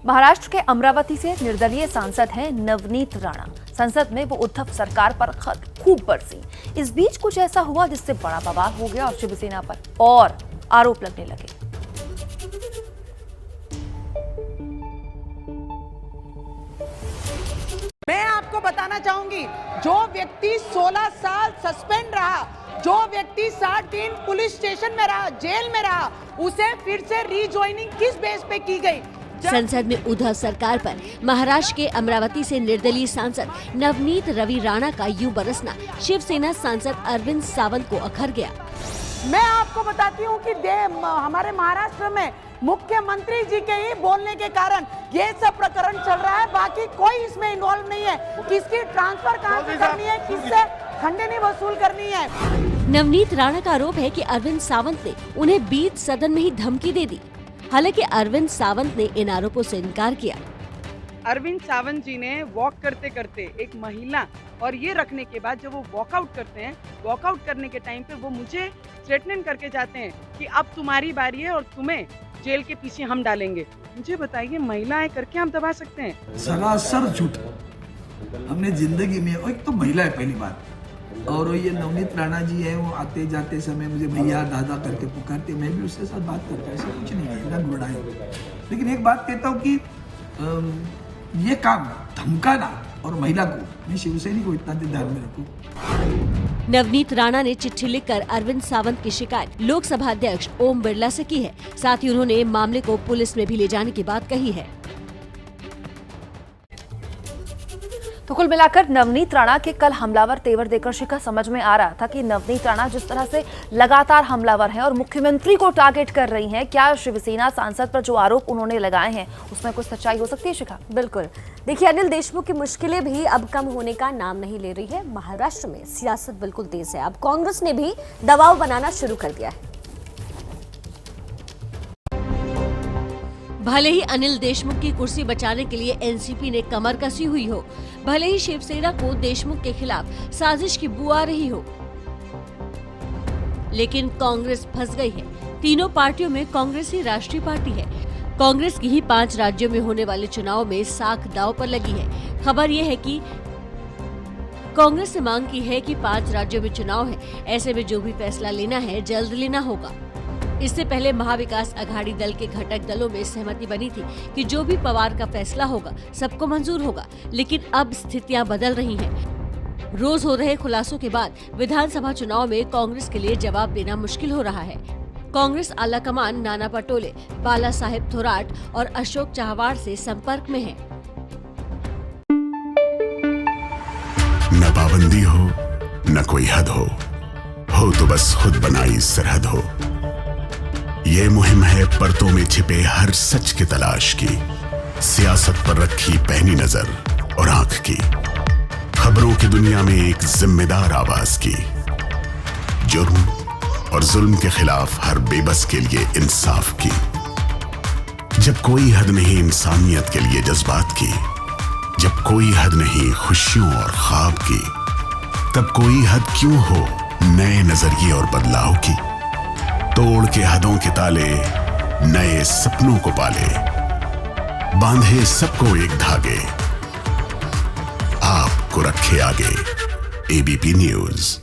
महाराष्ट्र के अमरावती से निर्दलीय सांसद हैं नवनीत राणा। संसद में वो उद्धव सरकार पर खत खूब बरसी। इस बीच कुछ ऐसा हुआ जिससे बड़ा बवाल हो गया और शिवसेना पर और आरोप लगने लगे। मैं आपको बताना चाहूंगी, जो व्यक्ति 16 साल सस्पेंड रहा, जो व्यक्ति 60 दिन पुलिस स्टेशन में रहा, जेल में रहा, उसे फिर से रीजॉइनिंग किस बेस पे की गई? संसद में उद्धव सरकार पर महाराष्ट्र के अमरावती से निर्दलीय सांसद नवनीत रवि राणा का यूं बरसना शिवसेना सांसद अरविंद सावंत को अखर गया। मैं आपको बताती हूँ कि हमारे महाराष्ट्र में मुख्यमंत्री जी के ही बोलने के कारण ये सब प्रकरण चल रहा है। बाकी कोई इसमें इन्वॉल्व नहीं है। किसकी ट्रांसफर कहाँ से करनी है, किससे खंडनी वसूल करनी है। नवनीत राणा का आरोप है कि अरविंद सावंत ने उन्हें बीच सदन में ही धमकी दे दी। हालांकि अरविंद सावंत ने इन आरोपों से इनकार किया। अरविंद सावंत जी ने वॉक करते करते एक महिला और ये रखने के बाद जब वो वॉकआउट करते हैं, वॉकआउट करने के टाइम पे वो मुझे थ्रेटनिंग करके जाते हैं कि अब तुम्हारी बारी है और तुम्हें जेल के पीछे हम डालेंगे। मुझे बताइए, महिलाएं करके हम दबा सकते हैं? सरासर झूठ। हमने जिंदगी में, एक तो महिला है पहली बात, और ये नवनीत राणा जी है, वो आते जाते समय मुझे भैया दादा करके पुकारते, मैं भी उसके साथ बात करता, ऐसा कुछ नहीं है, रंग बढ़ाए। लेकिन एक बात कहता हूँ कि ये काम धमकाना और महिला को, मैं शिवसेना को इतना ध्यान में रखूं। नवनीत राणा ने चिट्ठी लिखकर अरविंद सावंत की शिकायत लोकसभा अध्यक्ष ओम बिरला से की है। साथ ही उन्होंने मामले को पुलिस में भी ले जाने की बात कही है। तो कुल मिलाकर नवनीत राणा के कल हमलावर तेवर देकर शिका समझ में आ रहा था कि नवनीत राणा जिस तरह से लगातार हमलावर हैं और मुख्यमंत्री को टारगेट कर रही हैं, क्या शिवसेना सांसद पर जो आरोप उन्होंने लगाए हैं उसमें कुछ सच्चाई हो सकती है? शिखा, बिल्कुल। देखिए, अनिल देशमुख की मुश्किलें भी अब कम होने का नाम नहीं ले रही है। महाराष्ट्र में सियासत बिल्कुल तेज है। अब कांग्रेस ने भी दबाव बनाना शुरू कर दिया है। भले ही अनिल देशमुख की कुर्सी बचाने के लिए एनसीपी ने कमर कसी हुई हो, भले ही शिवसेना को देशमुख के खिलाफ साजिश की बू आ रही हो, लेकिन कांग्रेस फंस गई है। तीनों पार्टियों में कांग्रेस ही राष्ट्रीय पार्टी है। कांग्रेस की ही 5 राज्यों में होने वाले चुनाव में साख दांव पर लगी है। खबर यह है कि कांग्रेस से मांग की है कि 5 राज्यों में चुनाव है, ऐसे में जो भी फैसला लेना है जल्द लेना होगा। इससे पहले महाविकास अघाड़ी दल के घटक दलों में सहमति बनी थी कि जो भी पवार का फैसला होगा सबको मंजूर होगा, लेकिन अब स्थितियां बदल रही हैं। रोज हो रहे खुलासों के बाद विधानसभा चुनाव में कांग्रेस के लिए जवाब देना मुश्किल हो रहा है। कांग्रेस आला कमान नाना पटोले, बाला साहेब थोराट और अशोक चाहवाड़ से संपर्क में है। न पाबंदी हो न कोई हद हो तो बस खुद बनाई सरहद हो। ये मुहिम है परतों में छिपे हर सच की तलाश की, सियासत पर रखी पैनी नजर और आंख की, खबरों की दुनिया में एक जिम्मेदार आवाज की, जुर्म और जुल्म के खिलाफ हर बेबस के लिए इंसाफ की। जब कोई हद नहीं इंसानियत के लिए जज्बात की, जब कोई हद नहीं खुशियों और ख्वाब की, तब कोई हद क्यों हो नए नजरिए और बदलाव की। तोड़ के हदों के ताले नए सपनों को पाले, बांधे सबको एक धागे, आपको रखे आगे। ABP news.